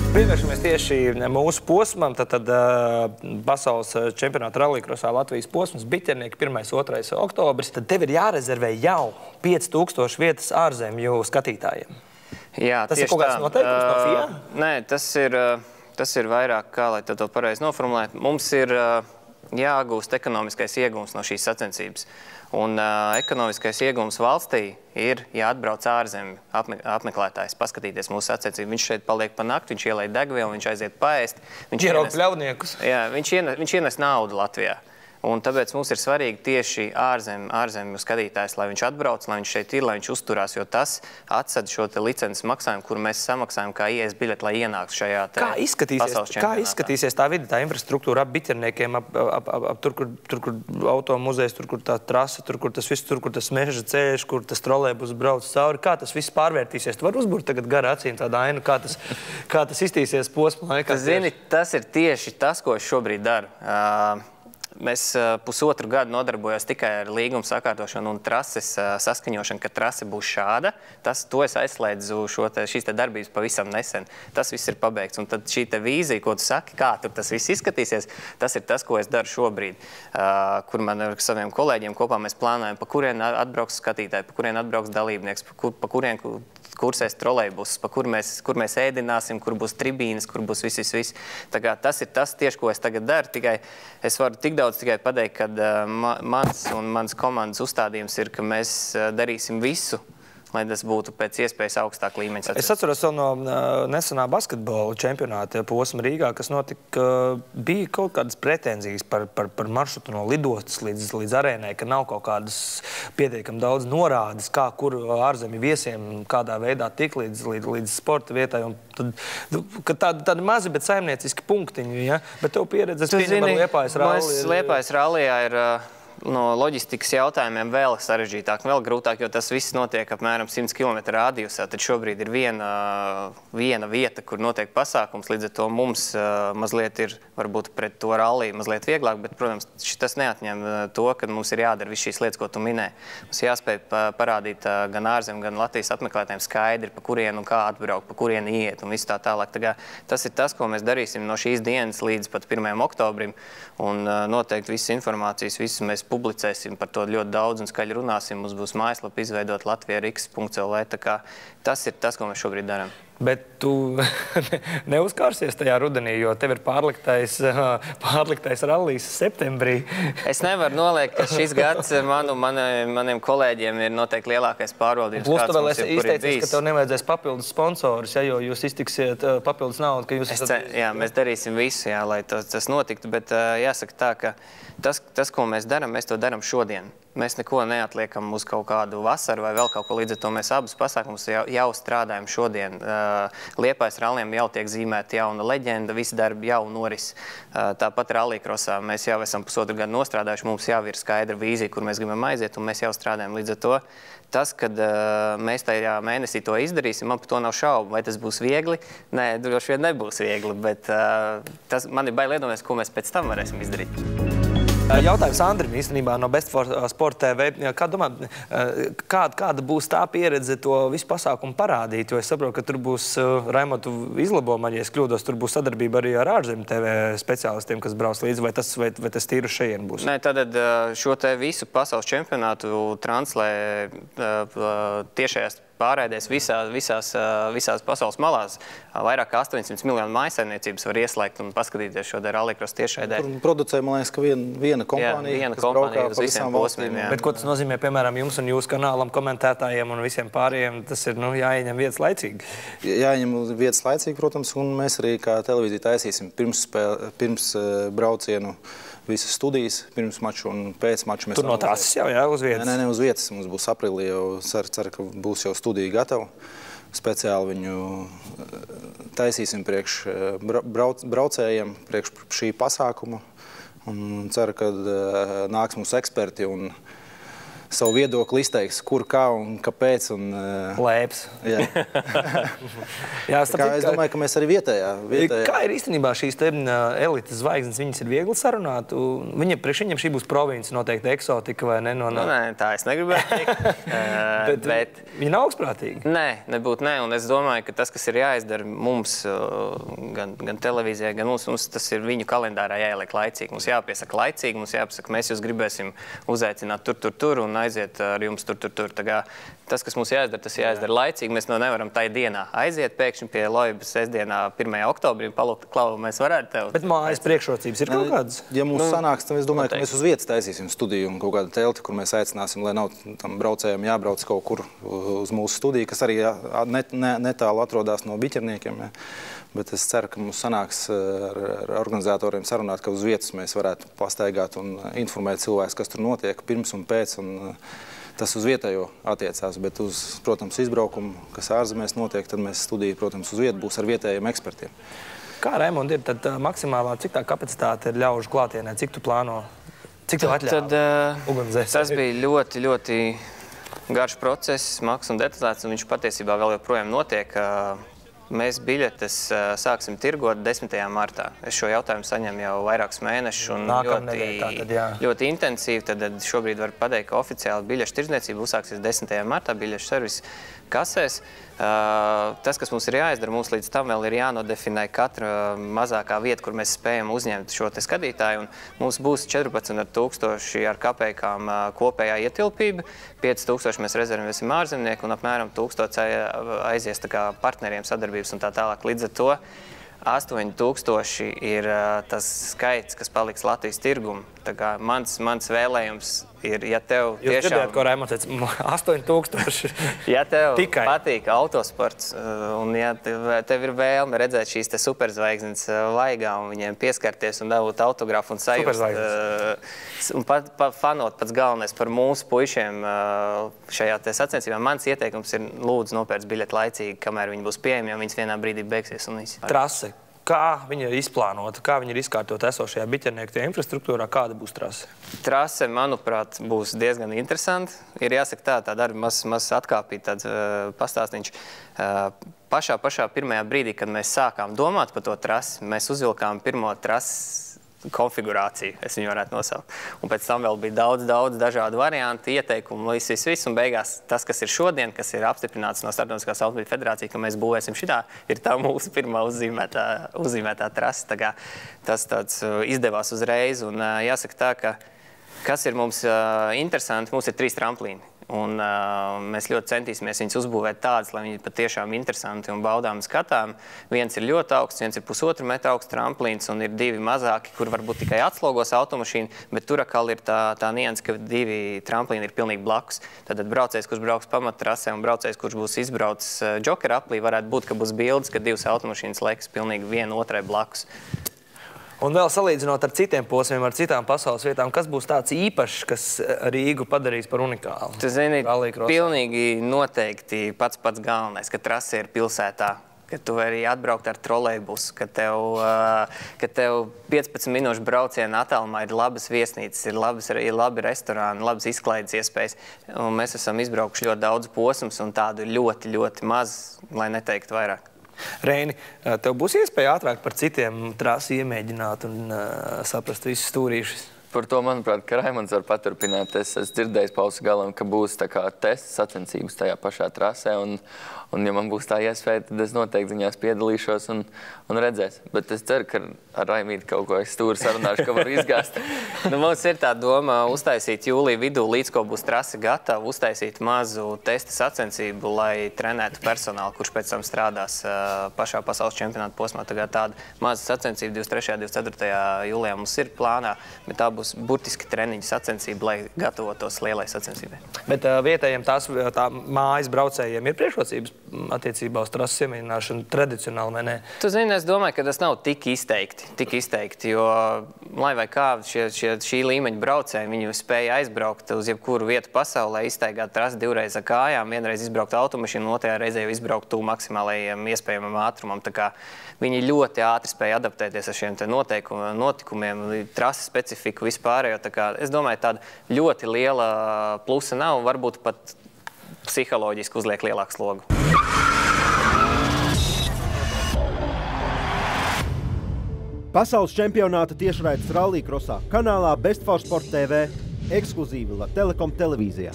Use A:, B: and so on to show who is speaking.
A: Pievēršamies tieši mūsu posmam, tad pasaules čempionāta rallycrossā Latvijas posms, biķernieki 1.–2. oktobris, tad tev ir jārezervē jau 5000 vietas ārzemju skatītājiem.
B: Jā,
A: tas ir kaut kāds noteikums no FIA?
B: Nē, tas ir vairāk, kā lai to pareizi noformulēt. Mums ir jāgūst ekonomiskais iegūms no šīs sacensības. Un ekonomiskais iegūms valstī ir, ja atbrauc ārzemju apmeklētājs, paskatīties mūsu sacensību. Viņš šeit paliek pa nakti, viņš ielai degvielu, viņš aiziet paēst.
A: Ieraugt pļaudniekus.
B: Jā, viņš ienes naudu Latvijā. Un tāpēc mums ir svarīgi tieši ārzemju skatītājs, lai viņš atbrauc, lai viņš šeit ir, lai viņš uzturās, jo tas atsad šo te licences maksājumu, kuru mēs samaksājam kā ieies biļeti, lai ienāks šajā te pasaules čempionātā.
A: Kā izskatīsies tā vide, tā infrastruktūra ap biķerniekiem, tur, kur automuzejs, tur, kur tā trasa, tur, kur tas viss, tur, kur tas meža ceļš, kur tas trolejbus brauc cauri, kā tas viss pārvērtīsies? Tu vari uzburt tagad gara acīm tādu ainu, kā tas iztīsies posma laikā?
B: Zini, tas ir tieši tas, ko es šobrīd daru. Mēs pusotru gadu nodarbojos tikai ar līgumu sakārtošanu un trases saskaņošanu, ka trase būs šāda. To es aizslēdzu šīs darbības pavisam nesen. Tas viss ir pabeigts. Un tad šī vīzija, ko tu saki, kā tur tas viss izskatīsies, tas ir tas, ko es daru šobrīd. Kur man ar saviem kolēģiem kopā mēs plānojam, pa kurien atbrauks skatītāji, pa kurien atbrauks dalībnieks, pa kurien kursēs trolejbus, pa kur mēs ēdināsim, kur būs tribīnes, kur būs viss. Tā kā tas ir tas tieši, ko es tagad daru. Tikai es varu tik daudz tikai pateikt, ka mans komandas uzstādījums ir, ka mēs darīsim visu, lai tas būtu pēc iespējas augstāk līmeņa.
A: Es atceros vēl no nesenā basketbola čempionāta posma Rīgā, kas notika, bija kaut kādas pretenzijas par maršrutu no lidostas līdz arēnai, ka nav kaut kādas pietiekami daudz norādes, kā kur ārzemju viesiem kādā veidā tik līdz sporta vietai. Tādi mazi, bet saimnieciski punktiņi, ja? Bet tev pieredzes pieņem ar Liepājas ralli.
B: Liepājas rallijā ir no loģistikas jautājumiem vēl sarežģītāk, vēl grūtāk, jo tas viss notiek apmēram 100 km rādijusā. Tad šobrīd ir viena vieta, kur notiek pasākums, līdz ar to mums mazliet ir, varbūt pret to ralliju mazliet vieglāk, bet, protams, tas neatņem to, ka mums ir jādara viss šīs lietas, ko tu minēji. Mums jāspēj parādīt gan ārzem, gan Latvijas apmeklētājiem skaidri, pa kurienu un kā atbraukt, pa kurienu iet un viss tā tālāk. Tas ir tas, ko mēs darīsim no šīs dienas līdz pat 1. oktobrim, un noteikti visas informācijas, visu mēs publicēsim, par to ļoti daudz un skaļi runāsim. Mums būs mājaslapa izveidot latvija.rx.lv. Tas ir tas, ko mēs šobrīd darām.
A: Bet tu neuzkārsies tajā rudenī, jo tev ir pārliktais rallijs septembrī.
B: Es nevaru noliekt, ka šis gads maniem kolēģiem ir noteikti lielākais pārvaldības
A: Plus tu vēl esi izteicies, ka tev nevajadzēs papildus sponsorus, ja, jo jūs iztiksiet papildus naudu, ka jūs esat...
B: Jā, mēs darīsim visu, jā, lai tas notiktu, bet jāsaka tā, ka tas, ko mēs darām, mēs to darām šodien. Mēs neko neatliekam uz kaut kādu vasaru vai vēl kaut ko, līdz ar to mēs abus pasākumus jau strādājam šodien. Liepājas ralliem jau tiek zīmēta jauna leģenda, visi darbi jau noris. Tāpat rallycrossā mēs jau esam pusotru gadu nostrādājuši, mums jau ir skaidra vīzija, kur mēs gribam aiziet, un mēs jau strādājam. Līdz ar to tas, kad mēs tajā mēnesī to izdarīsim, man par to nav šaubu. Vai tas būs viegli? Nē, droši vien nebūs viegli, bet man ir bail iedomāties, ko mēs pēc tam varēsim izdarīt.
A: Jautājums Andrim īstenībā no Best for Sport TV. Kā domā, kāda būs tā pieredze to visu pasākumu parādīt? Jo es saprotu, ka tur būs Raimondu izlabojumā, ja es kļūdos, tur būs sadarbība arī ar ārzemju TV speciālistiem, kas brauc līdzi, vai tas tīru šajien būs?
B: Nē, tad šo te visu pasaules čempionātu translē tiešajās pārēdēs visās pasaules malās. Vairāk kā 800 miljonu mājsaimniecības var ieslēgt un paskatīties šo rallycross tiešraidē.
C: Tur producē, man liekas, ka viena kompānija,
B: viena kompānija uz visiem posmiem.
A: Bet ko tas nozīmē, piemēram, jums un jūsu kanālam, komentētājiem un visiem pārējiem? Tas ir, jāieņem vietas laicīgi.
C: Jāieņem vietas laicīgi, protams, un mēs arī kā televīzija taisīsim pirms braucienu visas studijas, pirms maču un pēc maču.
A: Tur no trases jau, jā, uz vietas?
C: Nē, uz vietas. Mums būs aprīlī jau, ceru, ka būs jau studija gatava. Speciāli viņu taisīsim priekš braucējiem, priekš šī pasākuma. Un ceru, ka nāks mūsu eksperti un savu viedokli izteiks, kur, kā un kāpēc. Un,
A: Lēps.
C: Jā.
A: Jā,
C: Es domāju, ka mēs arī vietējā.
A: Kā ir īstenībā šīs elites zvaigznes? Viņas ir viegli sarunāt? Priekš viņiem šī būs province, noteikti eksotika vai ne?
B: Nē, tā es negribētu teikt.
A: bet viņi nav augstprātīgi?
B: Nē, nebūtu nē. Un es domāju, ka tas, kas ir jāizdara mums, gan televīzijai, gan mums, tas ir viņu kalendārā jāieliek laicīgi. Mums jāpiesaka laicīgi, mums jāpasaka, mēs jūs gribēsim uzaicināt tur un aiziet ar jums tur. Tas, kas mums jāizdara, tas jāizdara laicīgi. Mēs nevaram tai dienā aiziet pēkšņi pie Loibas sestdienā 1. oktobrī un palūgt, Klau, mēs varētu tev.
A: Bet mājas priekšrocības ir kaut kādas?
C: Ja mums sanāks, tad es domāju, ka mēs uz vietas taisīsim studiju un kaut kādu telti, kur mēs aicināsim, lai nav tam braucējiem jābrauc kaut kur uz mūsu studiju, kas arī netālu atrodas no Biķerniekiem. Ja. Bet es ceru, ka mums sanāks ar organizatoriem sarunāt, ka uz vietas mēs varētu pastaigāt un informēt cilvēkus, kas tur notiek pirms un pēc. Un tas uz vietējo attiecās, bet uz, protams, izbraukumu, kas ārzemēs notiek, tad mēs studiju, protams, uz vietu būs ar vietējiem ekspertiem.
A: Kā, Raimond, ir tad maksimālā, cik tā kapacitāte ir ļaužu klātienē, cik tu plāno, cik tev atļāva ugunsdzēsēji?
B: Tas bija ļoti, ļoti garš process, smags un detalizēts, un viņš patiesībā vēl joprojām notiek. Mēs biļetes sāksim tirgot 10. martā. Es šo jautājumu saņemu jau vairākus mēnešus un ļoti intensīvi. Tad šobrīd var pateikt, ka oficiāli biļešu tirdzniecība uzsāksies 10. martā biļešu servisa kasēs. Tas, kas mums ir jāizdara, mums līdz tam vēl ir jānodefinē katra mazākā vieta, kur mēs spējam uzņemt šo te skatītāju. Un mums būs 14,000 ar kapējām kopējā ietilpība, 5,000 mēs rezervēsim ārzemnieku un apmēram 1,000 aizies tā kā partneriem sadarbības un tā tālāk. Līdz ar to 8,000 ir tas skaits, kas paliks Latvijas tirgumu. Tā kā mans vēlējums ir, ja tev tiešām...
A: Jūs dzirdējāt, ko Raimonds teica, 8,000.
B: Ja tev patīk autosports un ja tev ir vēlme redzēt šīs te superzvaigznes laigā un viņiem pieskarties un dabūt autografu un sajust un fanot pats galvenais par mūsu puišiem šajā te sacensībā, mans ieteikums ir lūdzu nopērc biļeti laicīgi, kamēr viņi būs pieejami, jo viņas vienā brīdī beigsies un viss.
A: Trase. Kā viņa ir izplānota, kā viņa ir izkārtota esošajā Biķernieku infrastruktūrā, kāda būs trase?
B: Trase, manuprāt, būs diezgan interesanti. Ir jāsaka tā darba maz atkāpīt tāds pastāstīņš. Pašā pirmajā brīdī, kad mēs sākām domāt par to trasi, mēs uzvilkām pirmo trases konfigurāciju, es viņu varētu nosaukt. Un pēc tam vēl bija daudz dažādu variantu, ieteikumu, viss. Un beigās tas, kas ir šodien, kas ir apstiprināts no Starptautiskās automobīļu federācijas, ka mēs būvēsim šitā, ir tā mūsu pirmā uzzīmētā trase. Tā kā tas tāds izdevās uzreiz. Un jāsaka tā, ka kas ir mums interesanti, mums ir 3 tramplīni. Un mēs ļoti centīsimies viņus uzbūvēt tādas, lai viņi patiešām interesanti un baudām skatām. Viens ir ļoti augsts, viens ir 1,5 metra augsts tramplīns un ir 2 mazāki, kur varbūt tikai atslogos automašīnu, bet tur atkal ir tā nianse, ka 2 tramplīni ir pilnīgi blakus. Tad braucējs, kurš brauks pamattrasē un braucējs, kurš būs izbraucis džokera aplī, varētu būt, ka būs bildes, ka 2 automašīnas liekas pilnīgi viena otrai blakus.
A: Un vēl salīdzinot ar citiem posmiem, ar citām pasaules vietām, kas būs tāds īpašs, kas Rīgu padarīs par unikālu?
B: Tu zini, pilnīgi noteikti pats galvenais, ka trase ir pilsētā, ka tu vari atbraukt ar trolejbusu, ka tev 15 minūšu brauciena attālumā ir labas viesnīcas, ir labi restorāni, labas izklaides iespējas. Un mēs esam izbraukuši ļoti daudz posmus un tādu ļoti, ļoti maz, lai neteiktu vairāk.
A: Reini, tev būs iespēja atvērt par citiem trasi iemēģināt un saprast visus stūrīšus?
D: Par to, manuprāt, ka Raimonds var paturpināt. Es dzirdēju pausu galam, ka būs tā kā tests sacensības tajā pašā trasē, un ja man būs tā iespēja, tad es noteikti viņās piedalīšos un redzēs. Bet es ceru, ka ar Raimīti kaut ko es stūri sarunāšu, ka varu izgāzt.
B: Mums ir tā doma uztaisīt jūlija vidū, līdz ko būs trase gatava, uztaisīt mazu testa sacensību, lai trenētu personālu, kurš pēc tam strādās pašā pasaules čempionāta posmā. Tāda maza sacensība 23. un 24. jūlijā mums ir plānā, bet tā būs burtiski treniņa sacensība, lai gatavotos lielai sacensībai.
A: Bet vietējiem tā mājas braucējiem ir priekšrocības attiecībā uz trases iemēģināšanu tradicionāli, vai ne?
B: Tu zini, es domāju, ka tas nav tik izteikti, jo, lai vai kā, šī līmeņa braucēji, viņi spēja aizbraukt uz jebkuru vietu pasaulē, izstaigāt trasi 2 reizes ar kājām, vienreiz izbraukt automašīnu, otrajā reizē jau izbraukt tuvu maksimālajiem iespējamam ātrumam. Tā kā viņi ļoti ātri spēja adaptēties ar šiem notikumiem, trases specifiku, vispārējo. Es domāju, tāda ļoti liela plusa nav, varbūt pat psiholoģiski uzliek lielāku slogu.
E: Pasaules čempionāta tiešraides rallija krosā kanālā Best for Sport TV ekskluzīvi Telekom televīzijā.